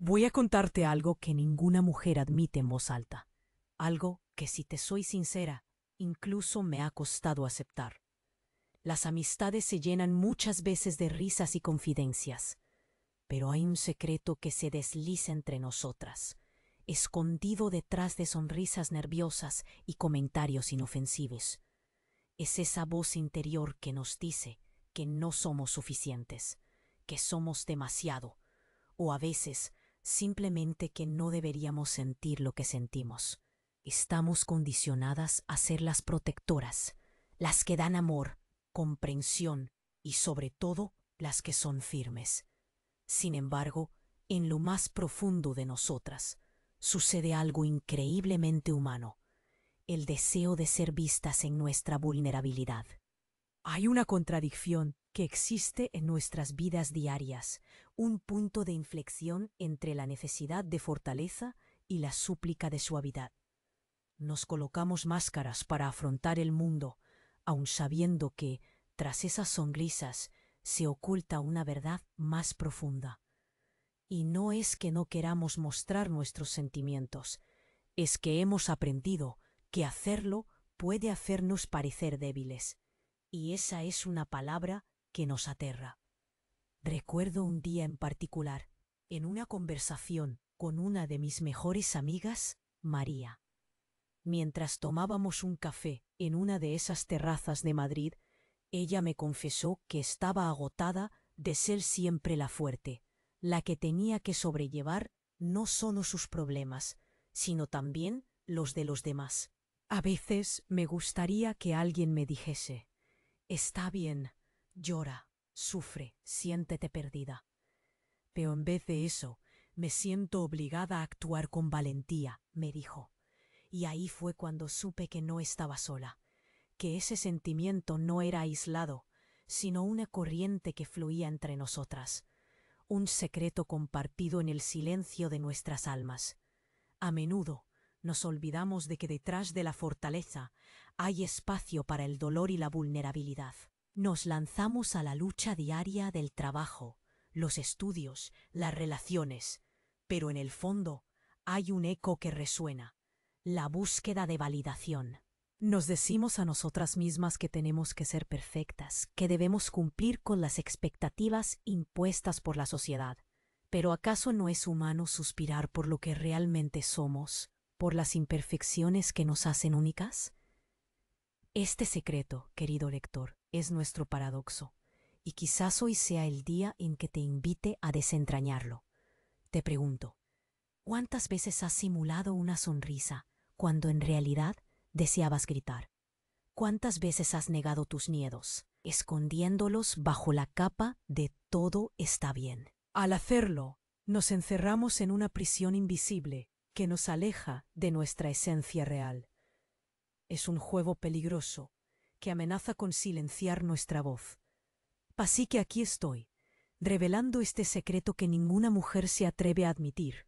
Voy a contarte algo que ninguna mujer admite en voz alta. Algo que, si te soy sincera, incluso me ha costado aceptar. Las amistades se llenan muchas veces de risas y confidencias, pero hay un secreto que se desliza entre nosotras, escondido detrás de sonrisas nerviosas y comentarios inofensivos. Es esa voz interior que nos dice que no somos suficientes, que somos demasiado, o a veces simplemente que no deberíamos sentir lo que sentimos. Estamos condicionadas a ser las protectoras, las que dan amor, comprensión y sobre todo las que son firmes. Sin embargo, en lo más profundo de nosotras sucede algo increíblemente humano, el deseo de ser vistas en nuestra vulnerabilidad. Hay una contradicción que existe en nuestras vidas diarias, un punto de inflexión entre la necesidad de fortaleza y la súplica de suavidad. Nos colocamos máscaras para afrontar el mundo, aun sabiendo que, tras esas sonrisas, se oculta una verdad más profunda. Y no es que no queramos mostrar nuestros sentimientos, es que hemos aprendido que hacerlo puede hacernos parecer débiles. Y esa es una palabra que nos aterra. Recuerdo un día en particular, en una conversación con una de mis mejores amigas, María. Mientras tomábamos un café en una de esas terrazas de Madrid, ella me confesó que estaba agotada de ser siempre la fuerte, la que tenía que sobrellevar no solo sus problemas, sino también los de los demás. A veces me gustaría que alguien me dijese: está bien, llora, sufre, siéntete perdida. Pero en vez de eso, me siento obligada a actuar con valentía, me dijo. Y ahí fue cuando supe que no estaba sola, que ese sentimiento no era aislado, sino una corriente que fluía entre nosotras, un secreto compartido en el silencio de nuestras almas. A menudo nos olvidamos de que detrás de la fortaleza hay espacio para el dolor y la vulnerabilidad. Nos lanzamos a la lucha diaria del trabajo, los estudios, las relaciones, pero en el fondo hay un eco que resuena, la búsqueda de validación. Nos decimos a nosotras mismas que tenemos que ser perfectas, que debemos cumplir con las expectativas impuestas por la sociedad. Pero ¿acaso no es humano suspirar por lo que realmente somos, por las imperfecciones que nos hacen únicas? Este secreto, querido lector, es nuestro paradoxo, y quizás hoy sea el día en que te invite a desentrañarlo. Te pregunto, ¿cuántas veces has simulado una sonrisa cuando en realidad deseabas gritar? ¿Cuántas veces has negado tus miedos, escondiéndolos bajo la capa de todo está bien? Al hacerlo, nos encerramos en una prisión invisible que nos aleja de nuestra esencia real. Es un juego peligroso que amenaza con silenciar nuestra voz. Así que aquí estoy, revelando este secreto que ninguna mujer se atreve a admitir,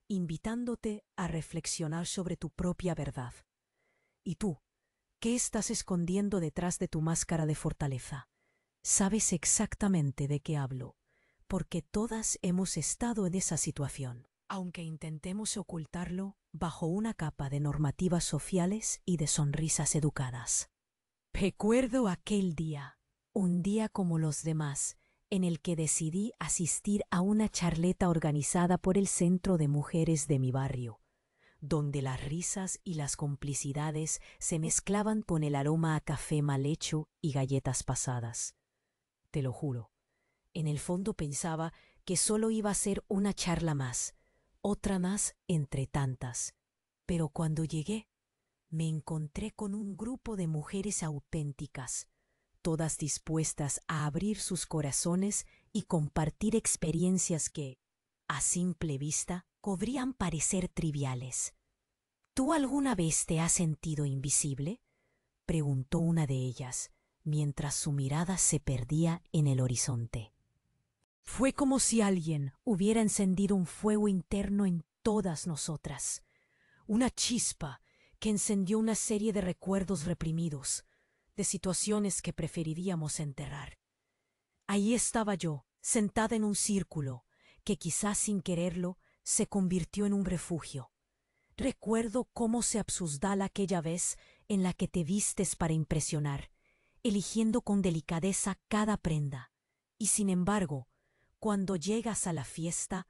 invitándote a reflexionar sobre tu propia verdad. ¿Y tú? ¿Qué estás escondiendo detrás de tu máscara de fortaleza? Sabes exactamente de qué hablo, porque todas hemos estado en esa situación, aunque intentemos ocultarlo bajo una capa de normativas sociales y de sonrisas educadas. Recuerdo aquel día, un día como los demás, en el que decidí asistir a una charleta organizada por el Centro de Mujeres de mi barrio, donde las risas y las complicidades se mezclaban con el aroma a café mal hecho y galletas pasadas. Te lo juro, en el fondo pensaba que solo iba a ser una charla más, otra más entre tantas. Pero cuando llegué, me encontré con un grupo de mujeres auténticas, todas dispuestas a abrir sus corazones y compartir experiencias que, a simple vista, podrían parecer triviales. ¿Tú alguna vez te has sentido invisible?, preguntó una de ellas, mientras su mirada se perdía en el horizonte. Fue como si alguien hubiera encendido un fuego interno en todas nosotras, una chispa que encendió una serie de recuerdos reprimidos, de situaciones que preferiríamos enterrar. Ahí estaba yo, sentada en un círculo, que quizás sin quererlo se convirtió en un refugio. Recuerdo cómo se absurdala aquella vez en la que te vistes para impresionar, eligiendo con delicadeza cada prenda. Y sin embargo, cuando llegas a la fiesta,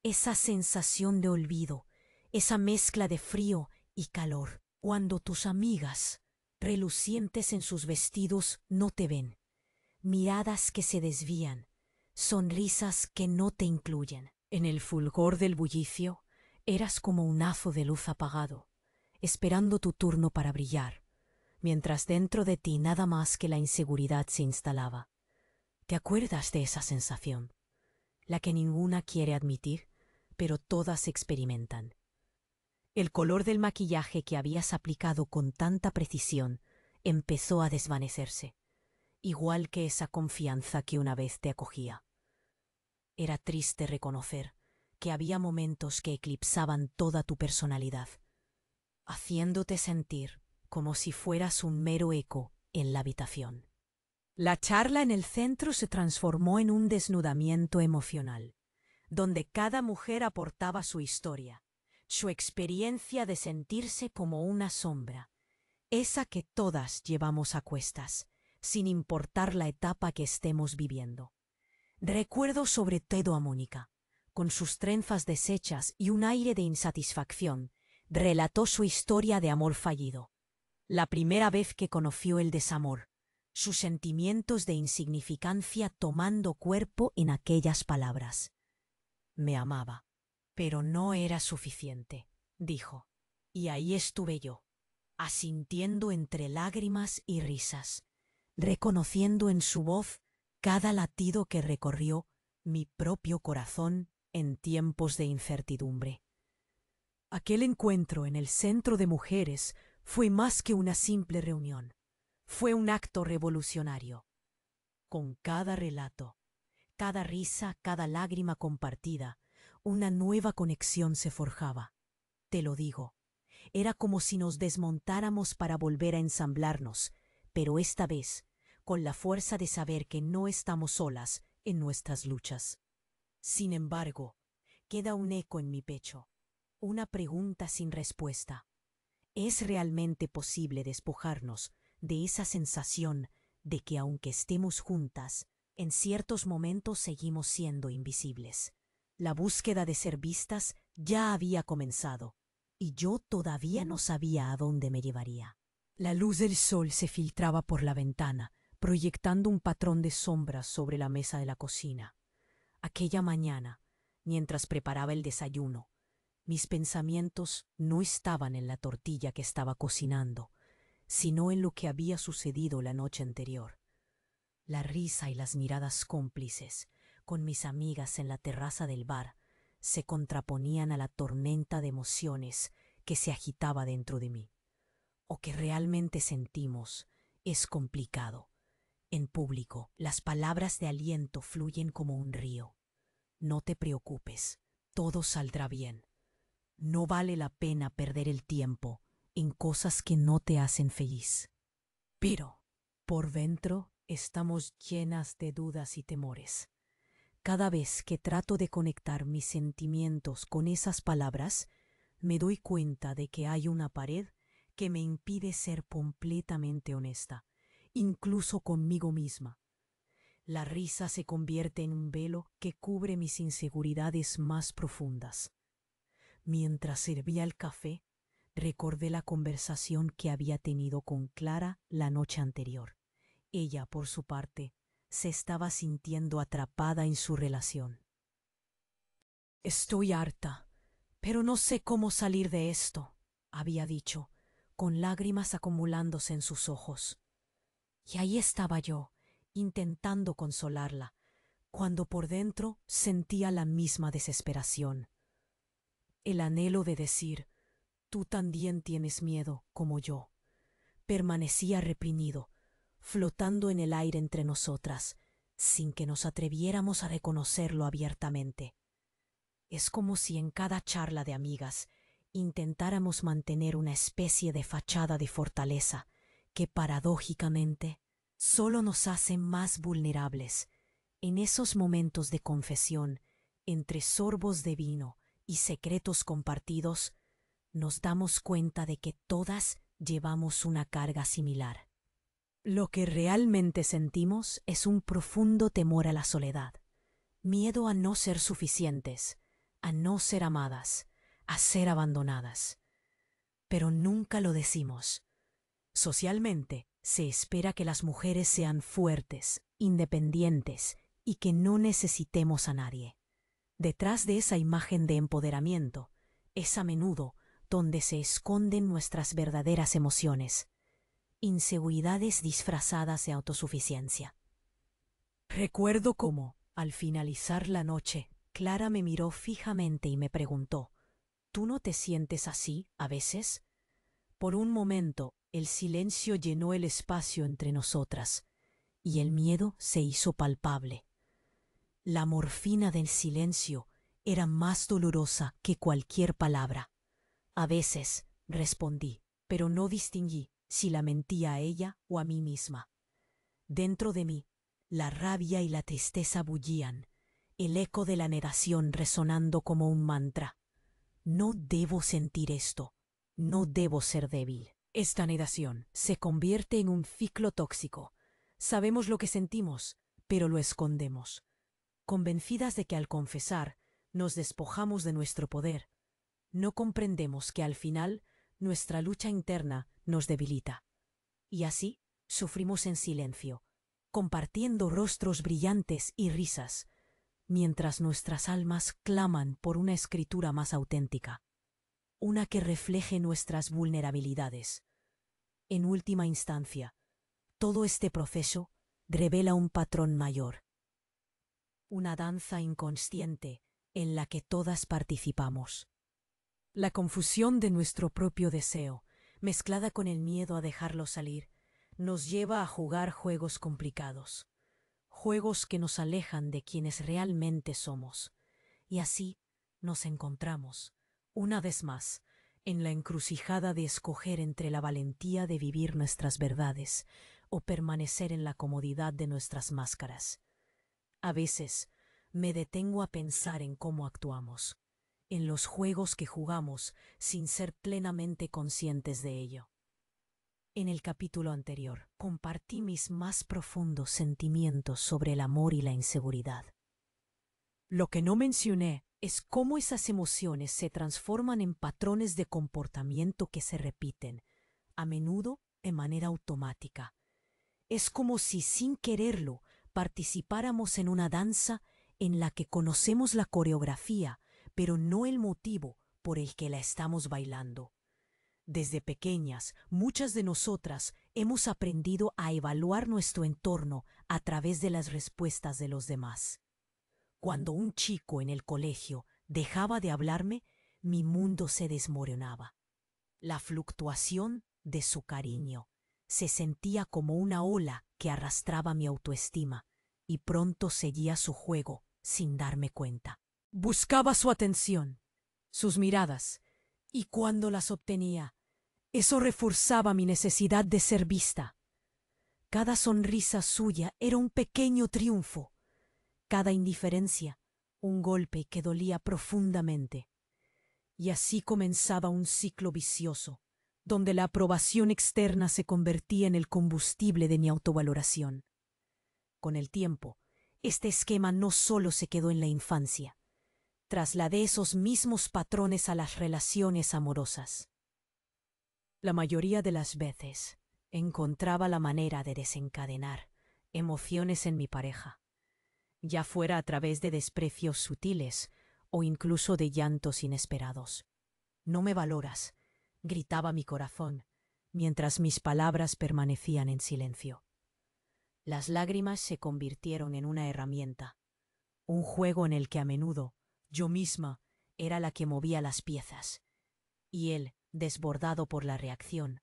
esa sensación de olvido, esa mezcla de frío y calor, cuando tus amigas, relucientes en sus vestidos, no te ven, miradas que se desvían, sonrisas que no te incluyen. En el fulgor del bullicio, eras como un hazo de luz apagado, esperando tu turno para brillar, mientras dentro de ti nada más que la inseguridad se instalaba. ¿Te acuerdas de esa sensación? La que ninguna quiere admitir, pero todas experimentan. El color del maquillaje que habías aplicado con tanta precisión empezó a desvanecerse, igual que esa confianza que una vez te acogía. Era triste reconocer que había momentos que eclipsaban toda tu personalidad, haciéndote sentir como si fueras un mero eco en la habitación. La charla en el centro se transformó en un desnudamiento emocional, donde cada mujer aportaba su historia, su experiencia de sentirse como una sombra, esa que todas llevamos a cuestas, sin importar la etapa que estemos viviendo. Recuerdo sobre todo a Mónica, con sus trenzas deshechas y un aire de insatisfacción, relató su historia de amor fallido, la primera vez que conoció el desamor, sus sentimientos de insignificancia tomando cuerpo en aquellas palabras. Me amaba, pero no era suficiente, dijo, y ahí estuve yo, asintiendo entre lágrimas y risas, reconociendo en su voz cada latido que recorrió mi propio corazón en tiempos de incertidumbre. Aquel encuentro en el Centro de Mujeres fue más que una simple reunión. Fue un acto revolucionario. Con cada relato, cada risa, cada lágrima compartida, una nueva conexión se forjaba. Te lo digo, era como si nos desmontáramos para volver a ensamblarnos, pero esta vez con la fuerza de saber que no estamos solas en nuestras luchas. Sin embargo, queda un eco en mi pecho, una pregunta sin respuesta. ¿Es realmente posible despojarnos de esa sensación de que aunque estemos juntas, en ciertos momentos seguimos siendo invisibles? La búsqueda de ser vistas ya había comenzado, y yo todavía no sabía a dónde me llevaría. La luz del sol se filtraba por la ventana, proyectando un patrón de sombras sobre la mesa de la cocina. Aquella mañana, mientras preparaba el desayuno, mis pensamientos no estaban en la tortilla que estaba cocinando, sino en lo que había sucedido la noche anterior. La risa y las miradas cómplices, con mis amigas en la terraza del bar, se contraponían a la tormenta de emociones que se agitaba dentro de mí. O que realmente sentimos es complicado. En público, las palabras de aliento fluyen como un río. No te preocupes, todo saldrá bien. No vale la pena perder el tiempo en cosas que no te hacen feliz. Pero, por dentro, estamos llenas de dudas y temores. Cada vez que trato de conectar mis sentimientos con esas palabras, me doy cuenta de que hay una pared que me impide ser completamente honesta, incluso conmigo misma. La risa se convierte en un velo que cubre mis inseguridades más profundas. Mientras servía el café, recordé la conversación que había tenido con Clara la noche anterior. Ella, por su parte, se estaba sintiendo atrapada en su relación. Estoy harta, pero no sé cómo salir de esto, había dicho, con lágrimas acumulándose en sus ojos. Y ahí estaba yo, intentando consolarla, cuando por dentro sentía la misma desesperación. El anhelo de decir, tú también tienes miedo como yo, permanecía reprimido, flotando en el aire entre nosotras, sin que nos atreviéramos a reconocerlo abiertamente. Es como si en cada charla de amigas intentáramos mantener una especie de fachada de fortaleza que paradójicamente solo nos hace más vulnerables en esos momentos de confesión entre sorbos de vino y secretos compartidos, nos damos cuenta de que todas llevamos una carga similar. Lo que realmente sentimos es un profundo temor a la soledad, miedo a no ser suficientes, a no ser amadas, a ser abandonadas. Pero nunca lo decimos. Socialmente, se espera que las mujeres sean fuertes, independientes y que no necesitemos a nadie. Detrás de esa imagen de empoderamiento es a menudo donde se esconden nuestras verdaderas emociones, inseguridades disfrazadas de autosuficiencia. Recuerdo cómo, al finalizar la noche, Clara me miró fijamente y me preguntó, ¿tú no te sientes así a veces? Por un momento, el silencio llenó el espacio entre nosotras, y el miedo se hizo palpable. La morfina del silencio era más dolorosa que cualquier palabra. A veces, respondí, pero no distinguí si la mentía a ella o a mí misma. Dentro de mí, la rabia y la tristeza bullían, el eco de la negación resonando como un mantra. No debo sentir esto, no debo ser débil. Esta negación se convierte en un ciclo tóxico. Sabemos lo que sentimos, pero lo escondemos, convencidas de que al confesar nos despojamos de nuestro poder. No comprendemos que al final nuestra lucha interna nos debilita. Y así sufrimos en silencio, compartiendo rostros brillantes y risas, mientras nuestras almas claman por una escritura más auténtica, una que refleje nuestras vulnerabilidades. En última instancia, todo este proceso revela un patrón mayor, una danza inconsciente en la que todas participamos. La confusión de nuestro propio deseo, mezclada con el miedo a dejarlo salir, nos lleva a jugar juegos complicados, juegos que nos alejan de quienes realmente somos, y así nos encontramos, una vez más, en la encrucijada de escoger entre la valentía de vivir nuestras verdades o permanecer en la comodidad de nuestras máscaras. A veces me detengo a pensar en cómo actuamos, en los juegos que jugamos sin ser plenamente conscientes de ello. En el capítulo anterior compartí mis más profundos sentimientos sobre el amor y la inseguridad. Lo que no mencioné es cómo esas emociones se transforman en patrones de comportamiento que se repiten, a menudo de manera automática. Es como si sin quererlo participáramos en una danza en la que conocemos la coreografía, pero no el motivo por el que la estamos bailando. Desde pequeñas, muchas de nosotras hemos aprendido a evaluar nuestro entorno a través de las respuestas de los demás. Cuando un chico en el colegio dejaba de hablarme, mi mundo se desmoronaba. La fluctuación de su cariño se sentía como una ola que arrastraba mi autoestima y pronto seguía su juego sin darme cuenta. Buscaba su atención, sus miradas, y cuando las obtenía, eso reforzaba mi necesidad de ser vista. Cada sonrisa suya era un pequeño triunfo, cada indiferencia un golpe que dolía profundamente. Y así comenzaba un ciclo vicioso, donde la aprobación externa se convertía en el combustible de mi autovaloración. Con el tiempo, este esquema no solo se quedó en la infancia, trasladé esos mismos patrones a las relaciones amorosas. La mayoría de las veces encontraba la manera de desencadenar emociones en mi pareja, ya fuera a través de desprecios sutiles o incluso de llantos inesperados. «No me valoras», gritaba mi corazón, mientras mis palabras permanecían en silencio. Las lágrimas se convirtieron en una herramienta, un juego en el que a menudo yo misma era la que movía las piezas, y él, desbordado por la reacción,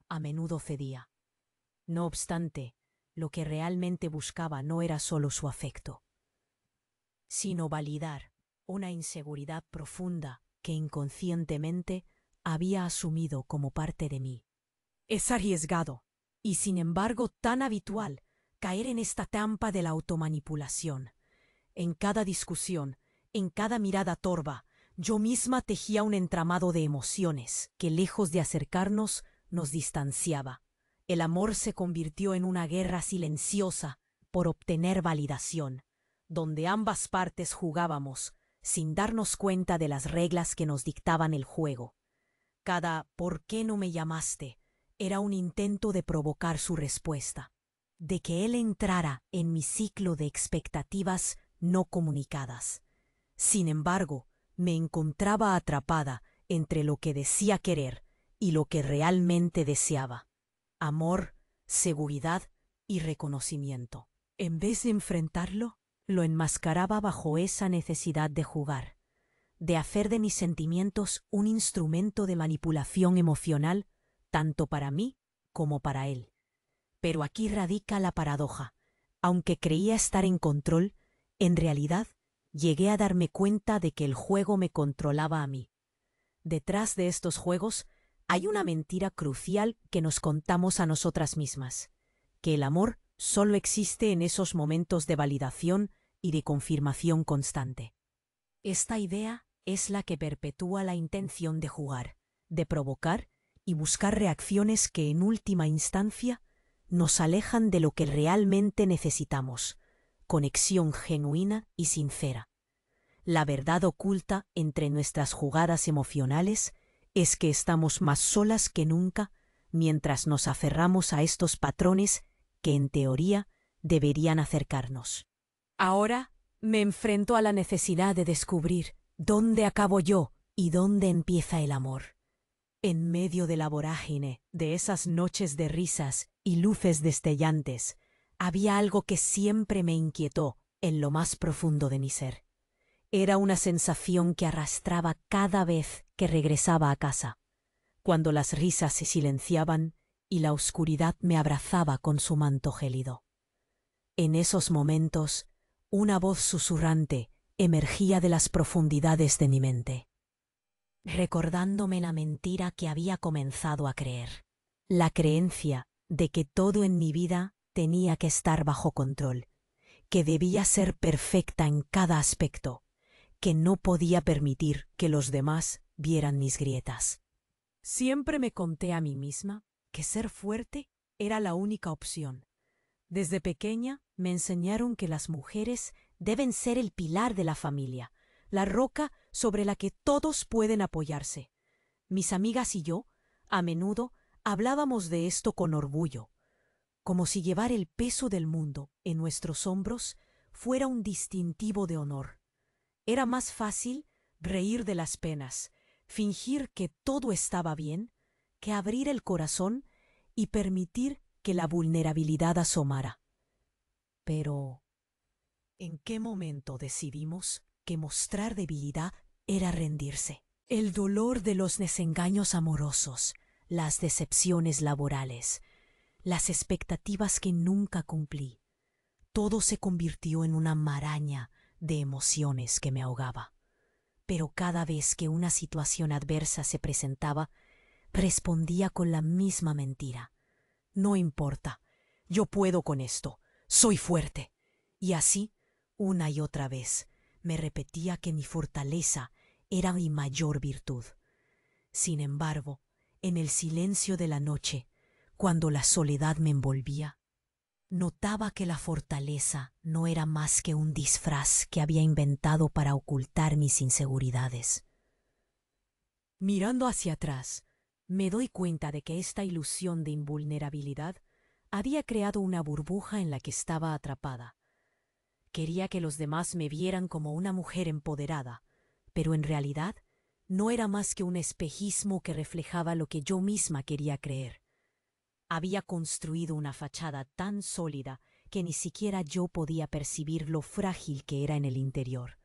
a menudo cedía. No obstante, lo que realmente buscaba no era solo su afecto, sino validar una inseguridad profunda que inconscientemente había asumido como parte de mí. Es arriesgado, y sin embargo tan habitual, caer en esta trampa de la automanipulación. En cada discusión, en cada mirada torva, Yo misma tejía un entramado de emociones que, lejos de acercarnos, nos distanciaba. El amor se convirtió en una guerra silenciosa por obtener validación, donde ambas partes jugábamos sin darnos cuenta de las reglas que nos dictaban el juego. Cada ¿por qué no me llamaste? Era un intento de provocar su respuesta, de que él entrara en mi ciclo de expectativas no comunicadas. Sin embargo, me encontraba atrapada entre lo que decía querer y lo que realmente deseaba: amor, seguridad y reconocimiento. En vez de enfrentarlo, lo enmascaraba bajo esa necesidad de jugar, de hacer de mis sentimientos un instrumento de manipulación emocional, tanto para mí como para él. Pero aquí radica la paradoja. Aunque creía estar en control, en realidad llegué a darme cuenta de que el juego me controlaba a mí. Detrás de estos juegos hay una mentira crucial que nos contamos a nosotras mismas: que el amor solo existe en esos momentos de validación y de confirmación constante. Esta idea es la que perpetúa la intención de jugar, de provocar y buscar reacciones que en última instancia nos alejan de lo que realmente necesitamos: conexión genuina y sincera. La verdad oculta entre nuestras jugadas emocionales es que estamos más solas que nunca mientras nos aferramos a estos patrones que en teoría deberían acercarnos. Ahora me enfrento a la necesidad de descubrir dónde acabo yo y dónde empieza el amor. En medio de la vorágine de esas noches de risas y luces destellantes, había algo que siempre me inquietó en lo más profundo de mi ser. Era una sensación que arrastraba cada vez que regresaba a casa, cuando las risas se silenciaban y la oscuridad me abrazaba con su manto gélido. En esos momentos, una voz susurrante emergía de las profundidades de mi mente, recordándome la mentira que había comenzado a creer, la creencia de que todo en mi vida tenía que estar bajo control, que debía ser perfecta en cada aspecto, que no podía permitir que los demás vieran mis grietas. Siempre me conté a mí misma que ser fuerte era la única opción. Desde pequeña me enseñaron que las mujeres deben ser el pilar de la familia, la roca sobre la que todos pueden apoyarse. Mis amigas y yo, a menudo, hablábamos de esto con orgullo, como si llevar el peso del mundo en nuestros hombros fuera un distintivo de honor. Era más fácil reír de las penas, fingir que todo estaba bien, que abrir el corazón y permitir que la vulnerabilidad asomara. Pero, ¿en qué momento decidimos que mostrar debilidad era rendirse? El dolor de los desengaños amorosos, las decepciones laborales, las expectativas que nunca cumplí, todo se convirtió en una maraña de emociones que me ahogaba. Pero cada vez que una situación adversa se presentaba, respondía con la misma mentira: no importa, yo puedo con esto, soy fuerte. Y así, una y otra vez, me repetía que mi fortaleza era mi mayor virtud. Sin embargo, en el silencio de la noche, cuando la soledad me envolvía, notaba que la fortaleza no era más que un disfraz que había inventado para ocultar mis inseguridades. Mirando hacia atrás, me doy cuenta de que esta ilusión de invulnerabilidad había creado una burbuja en la que estaba atrapada. Quería que los demás me vieran como una mujer empoderada, pero en realidad no era más que un espejismo que reflejaba lo que yo misma quería creer. Había construido una fachada tan sólida que ni siquiera yo podía percibir lo frágil que era en el interior.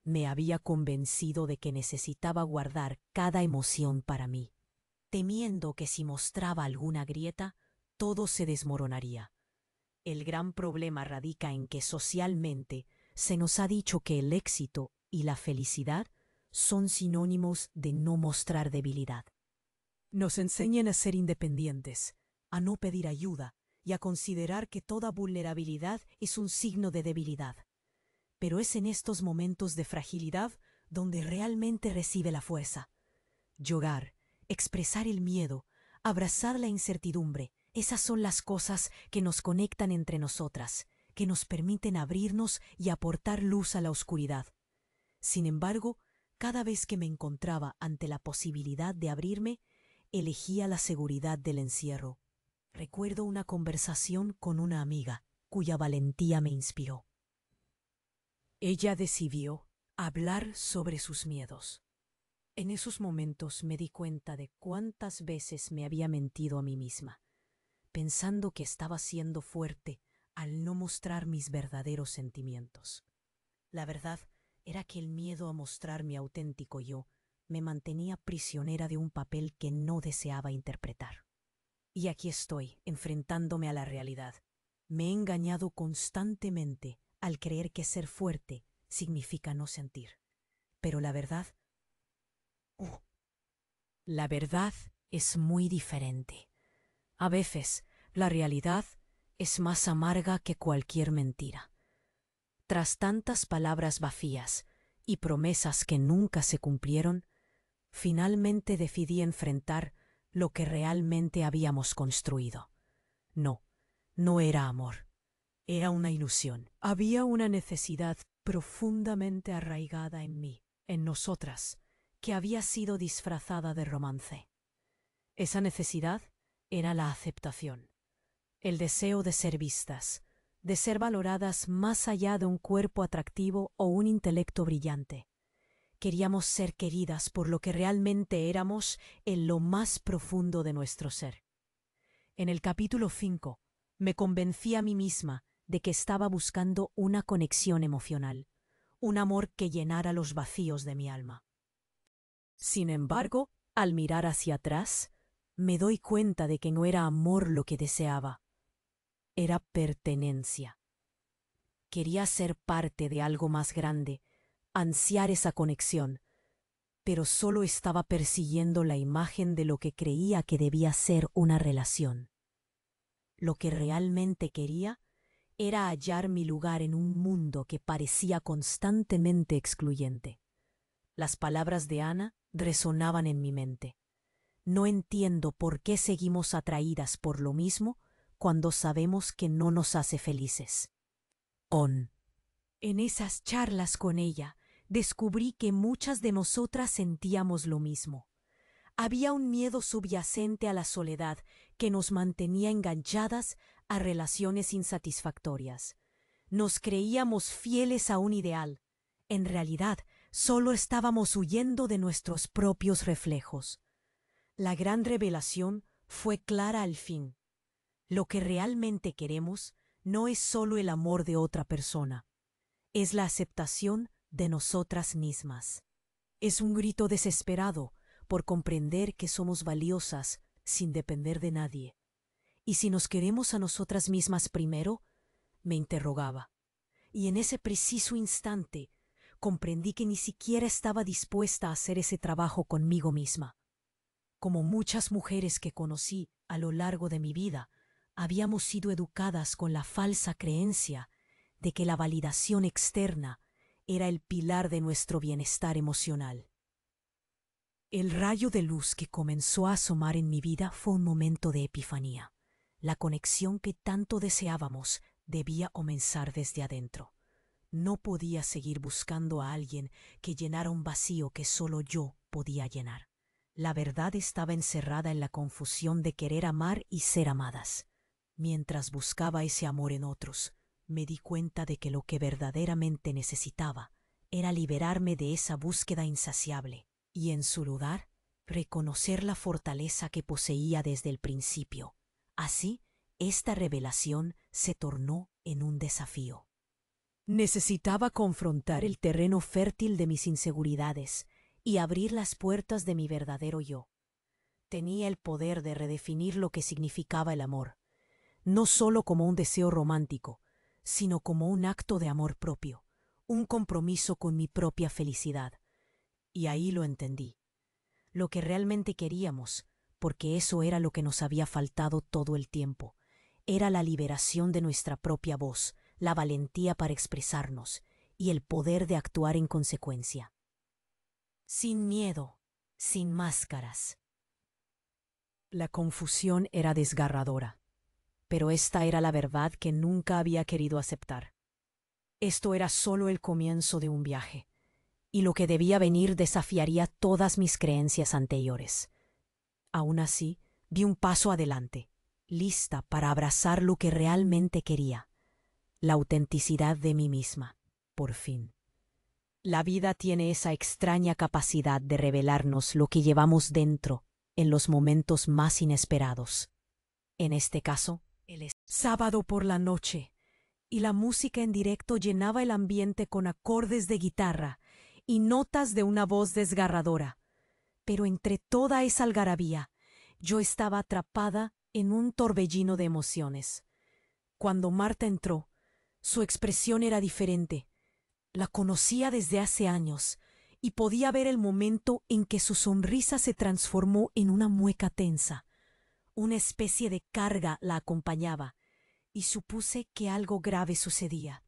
Me había convencido de que necesitaba guardar cada emoción para mí, temiendo que si mostraba alguna grieta, todo se desmoronaría. El gran problema radica en que socialmente se nos ha dicho que el éxito y la felicidad son sinónimos de no mostrar debilidad. Nos enseñan a ser independientes, a no pedir ayuda y a considerar que toda vulnerabilidad es un signo de debilidad. Pero es en estos momentos de fragilidad donde realmente recibe la fuerza. Llorar, expresar el miedo, abrazar la incertidumbre, esas son las cosas que nos conectan entre nosotras, que nos permiten abrirnos y aportar luz a la oscuridad. Sin embargo, cada vez que me encontraba ante la posibilidad de abrirme, elegía la seguridad del encierro. Recuerdo una conversación con una amiga, cuya valentía me inspiró. Ella decidió hablar sobre sus miedos. En esos momentos me di cuenta de cuántas veces me había mentido a mí misma, pensando que estaba siendo fuerte al no mostrar mis verdaderos sentimientos. La verdad era que el miedo a mostrar mi auténtico yo me mantenía prisionera de un papel que no deseaba interpretar. Y aquí estoy, enfrentándome a la realidad. Me he engañado constantemente al creer que ser fuerte significa no sentir. Pero la verdad La verdad es muy diferente. A veces, la realidad es más amarga que cualquier mentira. Tras tantas palabras vacías y promesas que nunca se cumplieron, finalmente decidí enfrentar lo que realmente habíamos construido. No, no era amor. Era una ilusión. Había una necesidad profundamente arraigada en mí, en nosotras, que había sido disfrazada de romance. Esa necesidad era la aceptación, el deseo de ser vistas, de ser valoradas más allá de un cuerpo atractivo o un intelecto brillante. Queríamos ser queridas por lo que realmente éramos en lo más profundo de nuestro ser. En el capítulo 5, me convencí a mí misma de que estaba buscando una conexión emocional, un amor que llenara los vacíos de mi alma. Sin embargo, al mirar hacia atrás, me doy cuenta de que no era amor lo que deseaba, era pertenencia. Quería ser parte de algo más grande, ansiar esa conexión, pero solo estaba persiguiendo la imagen de lo que creía que debía ser una relación. Lo que realmente quería era hallar mi lugar en un mundo que parecía constantemente excluyente. Las palabras de Ana resonaban en mi mente. No entiendo por qué seguimos atraídas por lo mismo cuando sabemos que no nos hace felices. En esas charlas con ella, descubrí que muchas de nosotras sentíamos lo mismo. Había un miedo subyacente a la soledad que nos mantenía enganchadas a relaciones insatisfactorias. Nos creíamos fieles a un ideal. En realidad, solo estábamos huyendo de nuestros propios reflejos. La gran revelación fue clara al fin. Lo que realmente queremos no es solo el amor de otra persona, es la aceptación de nosotras mismas. Es un grito desesperado por comprender que somos valiosas sin depender de nadie. ¿Y si nos queremos a nosotras mismas primero? Me interrogaba. Y en ese preciso instante comprendí que ni siquiera estaba dispuesta a hacer ese trabajo conmigo misma. Como muchas mujeres que conocí a lo largo de mi vida, habíamos sido educadas con la falsa creencia de que la validación externa era el pilar de nuestro bienestar emocional. El rayo de luz que comenzó a asomar en mi vida fue un momento de epifanía. La conexión que tanto deseábamos debía comenzar desde adentro. No podía seguir buscando a alguien que llenara un vacío que solo yo podía llenar. La verdad estaba encerrada en la confusión de querer amar y ser amadas. Mientras buscaba ese amor en otros, me di cuenta de que lo que verdaderamente necesitaba era liberarme de esa búsqueda insaciable y, en su lugar, reconocer la fortaleza que poseía desde el principio. Así, esta revelación se tornó en un desafío. Necesitaba confrontar el terreno fértil de mis inseguridades y abrir las puertas de mi verdadero yo. Tenía el poder de redefinir lo que significaba el amor, no solo como un deseo romántico, sino como un acto de amor propio, un compromiso con mi propia felicidad. Y ahí lo entendí. Lo que realmente queríamos, porque eso era lo que nos había faltado todo el tiempo, era la liberación de nuestra propia voz, la valentía para expresarnos y el poder de actuar en consecuencia. sin miedo, sin máscaras. La confusión era desgarradora, pero esta era la verdad que nunca había querido aceptar. Esto era solo el comienzo de un viaje, y lo que debía venir desafiaría todas mis creencias anteriores. Aún así, di un paso adelante, lista para abrazar lo que realmente quería, la autenticidad de mí misma, por fin. La vida tiene esa extraña capacidad de revelarnos lo que llevamos dentro en los momentos más inesperados. En este caso, sábado por la noche, y la música en directo llenaba el ambiente con acordes de guitarra y notas de una voz desgarradora. Pero entre toda esa algarabía, yo estaba atrapada en un torbellino de emociones. Cuando Marta entró, su expresión era diferente. La conocía desde hace años y podía ver el momento en que su sonrisa se transformó en una mueca tensa. Una especie de carga la acompañaba y supuse que algo grave sucedía.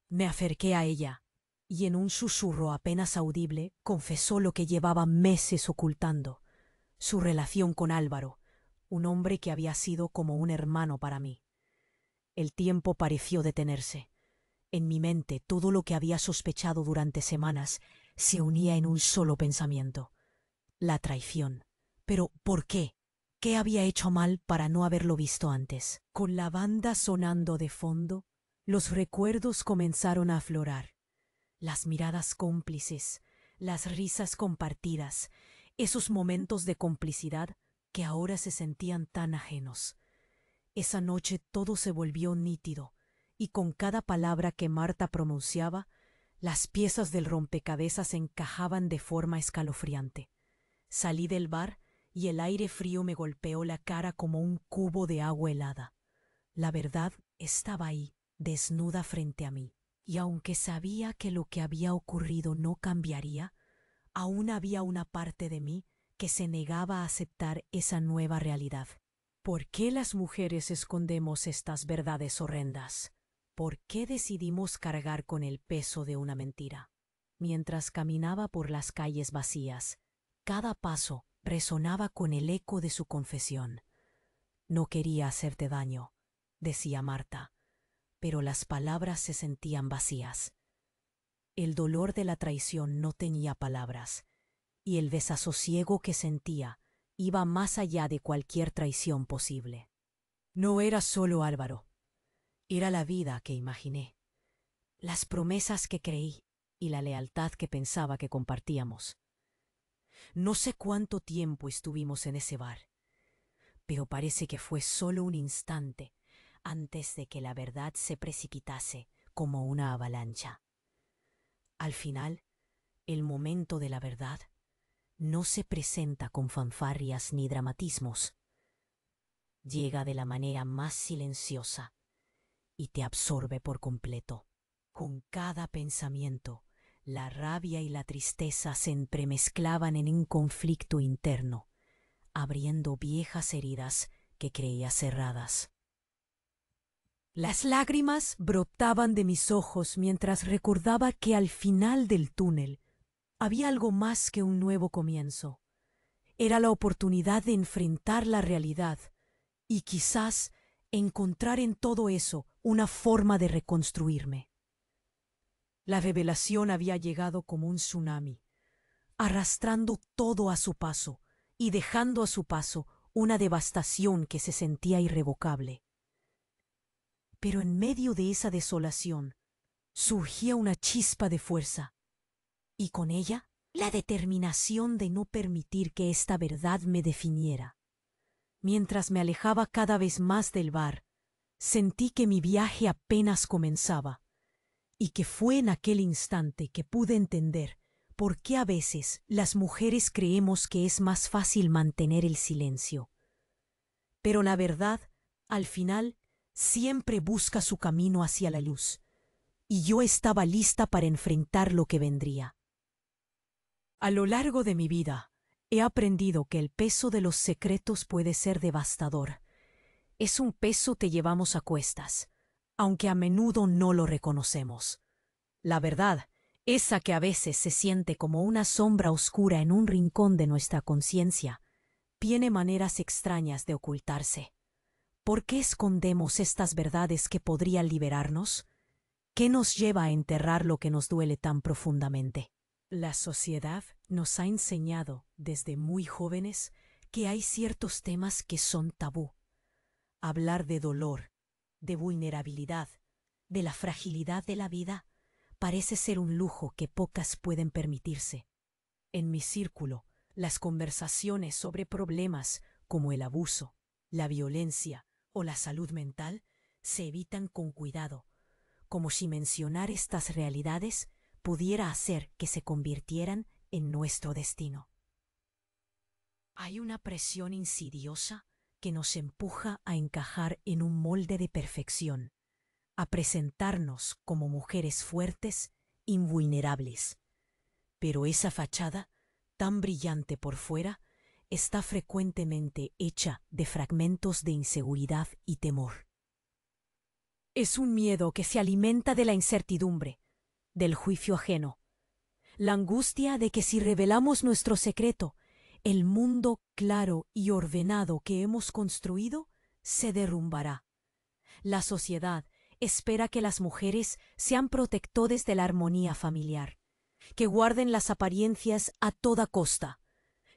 Me acerqué a ella y en un susurro apenas audible confesó lo que llevaba meses ocultando, su relación con Álvaro, un hombre que había sido como un hermano para mí. El tiempo pareció detenerse. En mi mente todo lo que había sospechado durante semanas se unía en un solo pensamiento: la traición. Pero ¿por qué? ¿Qué había hecho mal para no haberlo visto antes? Con la banda sonando de fondo, los recuerdos comenzaron a aflorar. Las miradas cómplices, las risas compartidas, esos momentos de complicidad que ahora se sentían tan ajenos. Esa noche todo se volvió nítido, y con cada palabra que Marta pronunciaba, las piezas del rompecabezas encajaban de forma escalofriante. Salí del bar y el aire frío me golpeó la cara como un cubo de agua helada. La verdad estaba ahí, desnuda frente a mí, y aunque sabía que lo que había ocurrido no cambiaría, aún había una parte de mí que se negaba a aceptar esa nueva realidad. ¿Por qué las mujeres escondemos estas verdades horrendas? ¿Por qué decidimos cargar con el peso de una mentira? Mientras caminaba por las calles vacías, cada paso resonaba con el eco de su confesión. No quería hacerte daño, decía Marta, pero las palabras se sentían vacías. El dolor de la traición no tenía palabras, y el desasosiego que sentía iba más allá de cualquier traición posible. No era solo Álvaro, era la vida que imaginé, las promesas que creí y la lealtad que pensaba que compartíamos. No sé cuánto tiempo estuvimos en ese bar, pero parece que fue solo un instante antes de que la verdad se precipitase como una avalancha. Al final, el momento de la verdad no se presenta con fanfarrias ni dramatismos. Llega de la manera más silenciosa y te absorbe por completo. Con cada pensamiento, la rabia y la tristeza se entremezclaban en un conflicto interno, abriendo viejas heridas que creía cerradas. Las lágrimas brotaban de mis ojos mientras recordaba que al final del túnel había algo más que un nuevo comienzo. Era la oportunidad de enfrentar la realidad y quizás encontrar en todo eso una forma de reconstruirme. La revelación había llegado como un tsunami, arrastrando todo a su paso y dejando a su paso una devastación que se sentía irrevocable. Pero en medio de esa desolación surgía una chispa de fuerza, y con ella la determinación de no permitir que esta verdad me definiera. Mientras me alejaba cada vez más del bar, sentí que mi viaje apenas comenzaba, y que fue en aquel instante que pude entender por qué a veces las mujeres creemos que es más fácil mantener el silencio. Pero la verdad, al final, siempre busca su camino hacia la luz, y yo estaba lista para enfrentar lo que vendría. A lo largo de mi vida, he aprendido que el peso de los secretos puede ser devastador. Es un peso que llevamos a cuestas, aunque a menudo no lo reconocemos. La verdad esa que a veces se siente como una sombra oscura en un rincón de nuestra conciencia, tiene maneras extrañas de ocultarse. ¿Por qué escondemos estas verdades que podrían liberarnos? ¿Qué nos lleva a enterrar lo que nos duele tan profundamente? La sociedad nos ha enseñado desde muy jóvenes que hay ciertos temas que son tabú. Hablar de dolor, de vulnerabilidad, de la fragilidad de la vida, parece ser un lujo que pocas pueden permitirse. En mi círculo, las conversaciones sobre problemas como el abuso, la violencia o la salud mental se evitan con cuidado, como si mencionar estas realidades pudiera hacer que se convirtieran en nuestro destino. Hay una presión insidiosa que nos empuja a encajar en un molde de perfección, a presentarnos como mujeres fuertes, invulnerables. Pero esa fachada, tan brillante por fuera, está frecuentemente hecha de fragmentos de inseguridad y temor. Es un miedo que se alimenta de la incertidumbre, del juicio ajeno, la angustia de que si revelamos nuestro secreto, el mundo claro y ordenado que hemos construido se derrumbará. La sociedad espera que las mujeres sean protectores de la armonía familiar, que guarden las apariencias a toda costa.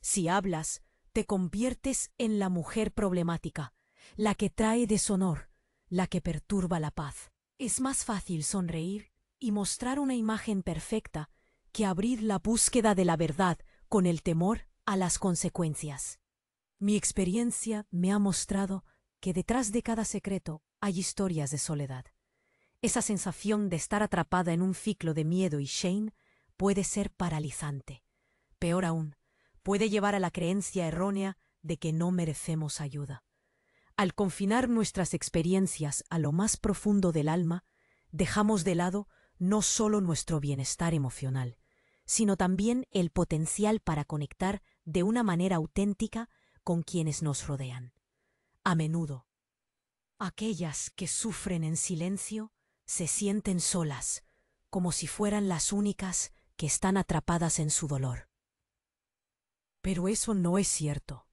Si hablas, te conviertes en la mujer problemática, la que trae deshonor, la que perturba la paz. Es más fácil sonreír y mostrar una imagen perfecta que abrir la búsqueda de la verdad con el temor a las consecuencias. Mi experiencia me ha mostrado que detrás de cada secreto hay historias de soledad. Esa sensación de estar atrapada en un ciclo de miedo y shame puede ser paralizante. Peor aún, puede llevar a la creencia errónea de que no merecemos ayuda. Al confinar nuestras experiencias a lo más profundo del alma, dejamos de lado no solo nuestro bienestar emocional, sino también el potencial para conectar de una manera auténtica con quienes nos rodean. A menudo, aquellas que sufren en silencio se sienten solas, como si fueran las únicas que están atrapadas en su dolor. Pero eso no es cierto.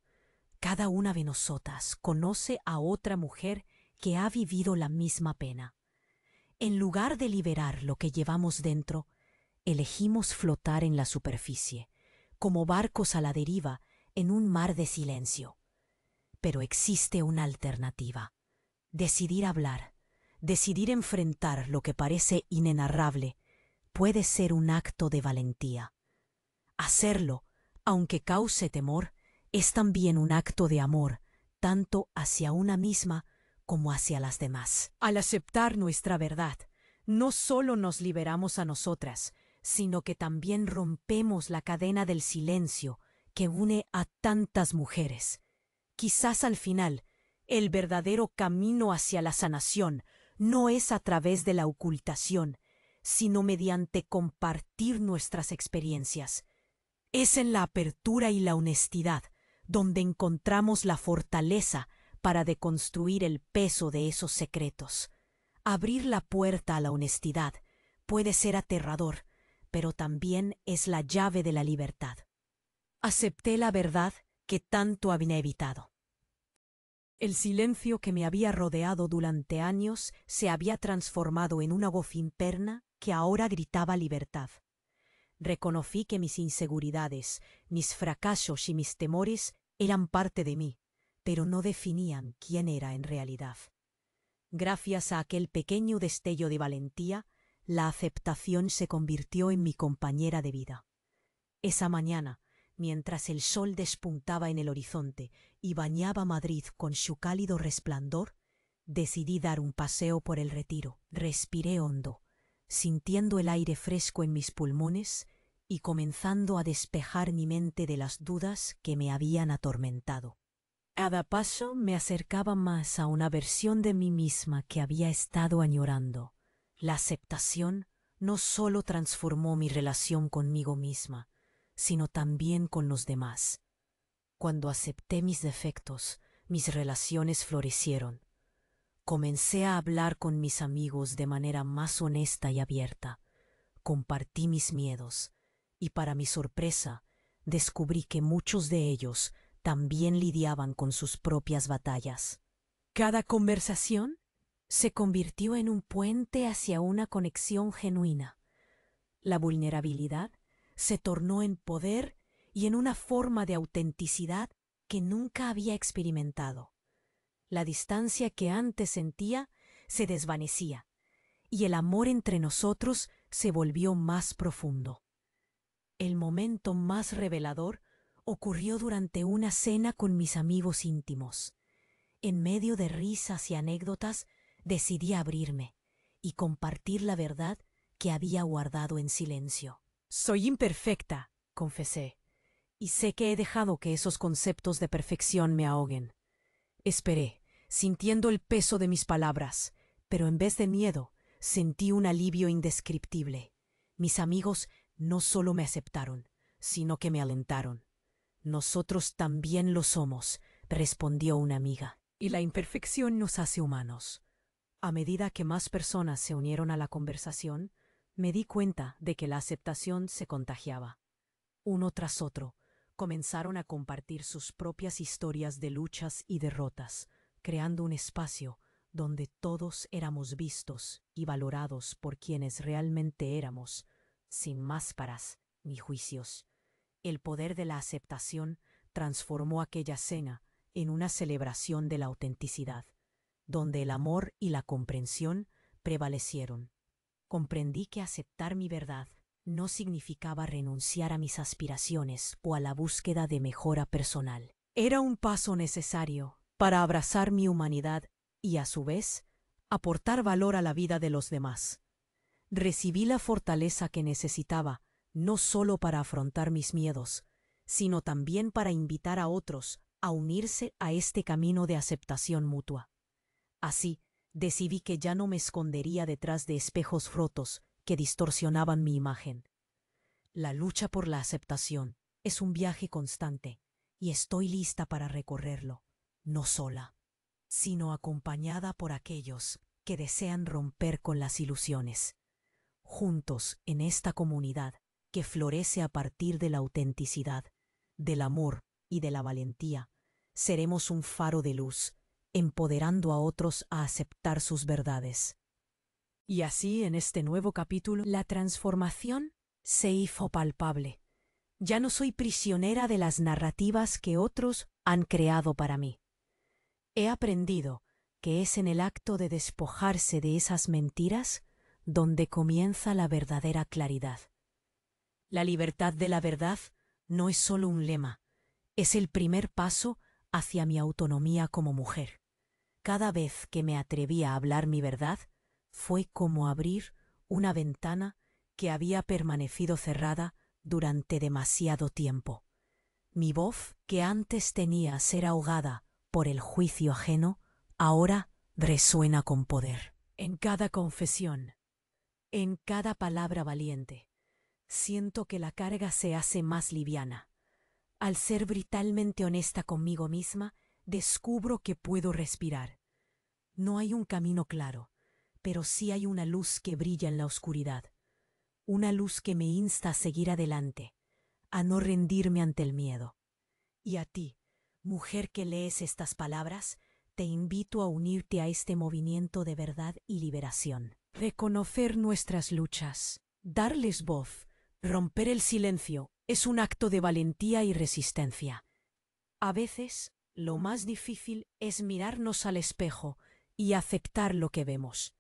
Cada una de nosotras conoce a otra mujer que ha vivido la misma pena. En lugar de liberar lo que llevamos dentro, elegimos flotar en la superficie, como barcos a la deriva en un mar de silencio. Pero existe una alternativa. Decidir hablar, decidir enfrentar lo que parece inenarrable, puede ser un acto de valentía. Hacerlo, aunque cause temor, es también un acto de amor, tanto hacia una misma como hacia las demás. Al aceptar nuestra verdad, no solo nos liberamos a nosotras, sino que también rompemos la cadena del silencio que une a tantas mujeres. Quizás al final, el verdadero camino hacia la sanación no es a través de la ocultación, sino mediante compartir nuestras experiencias. Es en la apertura y la honestidad donde encontramos la fortaleza para deconstruir el peso de esos secretos. Abrir la puerta a la honestidad puede ser aterrador, pero también es la llave de la libertad. Acepté la verdad que tanto había evitado. El silencio que me había rodeado durante años se había transformado en una voz interna que ahora gritaba libertad. Reconocí que mis inseguridades, mis fracasos y mis temores eran parte de mí, pero no definían quién era en realidad. Gracias a aquel pequeño destello de valentía, la aceptación se convirtió en mi compañera de vida. Esa mañana, mientras el sol despuntaba en el horizonte y bañaba Madrid con su cálido resplandor, decidí dar un paseo por el Retiro. Respiré hondo, sintiendo el aire fresco en mis pulmones y comenzando a despejar mi mente de las dudas que me habían atormentado. Cada paso me acercaba más a una versión de mí misma que había estado añorando. La aceptación no solo transformó mi relación conmigo misma, sino también con los demás. Cuando acepté mis defectos, mis relaciones florecieron. Comencé a hablar con mis amigos de manera más honesta y abierta. compartí mis miedos, y para mi sorpresa, descubrí que muchos de ellos también lidiaban con sus propias batallas. Cada conversación se convirtió en un puente hacia una conexión genuina. La vulnerabilidad se tornó en poder y en una forma de autenticidad que nunca había experimentado. La distancia que antes sentía se desvanecía y el amor entre nosotros se volvió más profundo. El momento más revelador ocurrió durante una cena con mis amigos íntimos. En medio de risas y anécdotas, decidí abrirme y compartir la verdad que había guardado en silencio. Soy imperfecta, confesé, y sé que he dejado que esos conceptos de perfección me ahoguen. Esperé, sintiendo el peso de mis palabras, pero en vez de miedo, sentí un alivio indescriptible. Mis amigos no solo me aceptaron, sino que me alentaron. Nosotros también lo somos, respondió una amiga, y la imperfección nos hace humanos. A medida que más personas se unieron a la conversación, me di cuenta de que la aceptación se contagiaba. Uno tras otro, comenzaron a compartir sus propias historias de luchas y derrotas, creando un espacio donde todos éramos vistos y valorados por quienes realmente éramos, sin máscaras ni juicios. El poder de la aceptación transformó aquella cena en una celebración de la autenticidad, donde el amor y la comprensión prevalecieron. Comprendí que aceptar mi verdad no significaba renunciar a mis aspiraciones o a la búsqueda de mejora personal. Era un paso necesario para abrazar mi humanidad y, a su vez, aportar valor a la vida de los demás. Recibí la fortaleza que necesitaba, no solo para afrontar mis miedos, sino también para invitar a otros a unirse a este camino de aceptación mutua. Así, decidí que ya no me escondería detrás de espejos rotos que distorsionaban mi imagen. La lucha por la aceptación es un viaje constante y estoy lista para recorrerlo, no sola, sino acompañada por aquellos que desean romper con las ilusiones. Juntos, en esta comunidad que florece a partir de la autenticidad, del amor y de la valentía, seremos un faro de luz, empoderando a otros a aceptar sus verdades. Y así, en este nuevo capítulo, la transformación se hizo palpable. Ya no soy prisionera de las narrativas que otros han creado para mí. He aprendido que es en el acto de despojarse de esas mentiras donde comienza la verdadera claridad. La libertad de la verdad no es solo un lema, es el primer paso hacia mi autonomía como mujer. Cada vez que me atreví a hablar mi verdad, fue como abrir una ventana que había permanecido cerrada durante demasiado tiempo. Mi voz, que antes tenía a ser ahogada por el juicio ajeno, ahora resuena con poder. En cada confesión, en cada palabra valiente, siento que la carga se hace más liviana. Al ser brutalmente honesta conmigo misma, descubro que puedo respirar. No hay un camino claro, pero sí hay una luz que brilla en la oscuridad. Una luz que me insta a seguir adelante, a no rendirme ante el miedo. Y a ti, mujer que lees estas palabras, te invito a unirte a este movimiento de verdad y liberación. Reconocer nuestras luchas, darles voz, romper el silencio, es un acto de valentía y resistencia. A veces, lo más difícil es mirarnos al espejo y aceptar lo que vemos.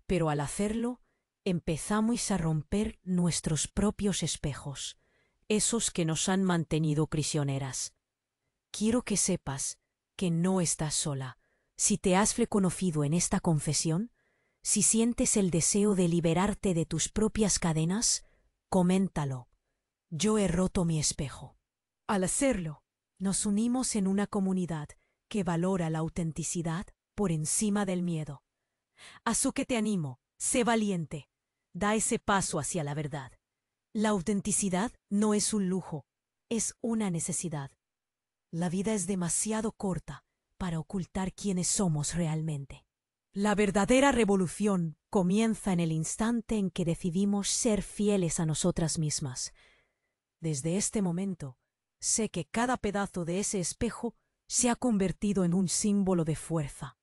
Pero al hacerlo, empezamos a romper nuestros propios espejos, esos que nos han mantenido prisioneras. Quiero que sepas que no estás sola. Si te has reconocido en esta confesión, si sientes el deseo de liberarte de tus propias cadenas, coméntalo. Yo he roto mi espejo. Al hacerlo, nos unimos en una comunidad que valora la autenticidad por encima del miedo. Así que te animo, sé valiente, da ese paso hacia la verdad. La autenticidad no es un lujo, es una necesidad. La vida es demasiado corta para ocultar quiénes somos realmente. La verdadera revolución comienza en el instante en que decidimos ser fieles a nosotras mismas. Desde este momento, sé que cada pedazo de ese espejo se ha convertido en un símbolo de fuerza,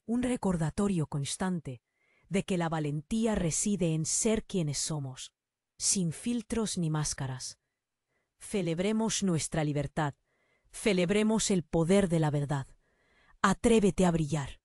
un recordatorio constante de que la valentía reside en ser quienes somos, sin filtros ni máscaras. Celebremos nuestra libertad, celebremos el poder de la verdad. Atrévete a brillar.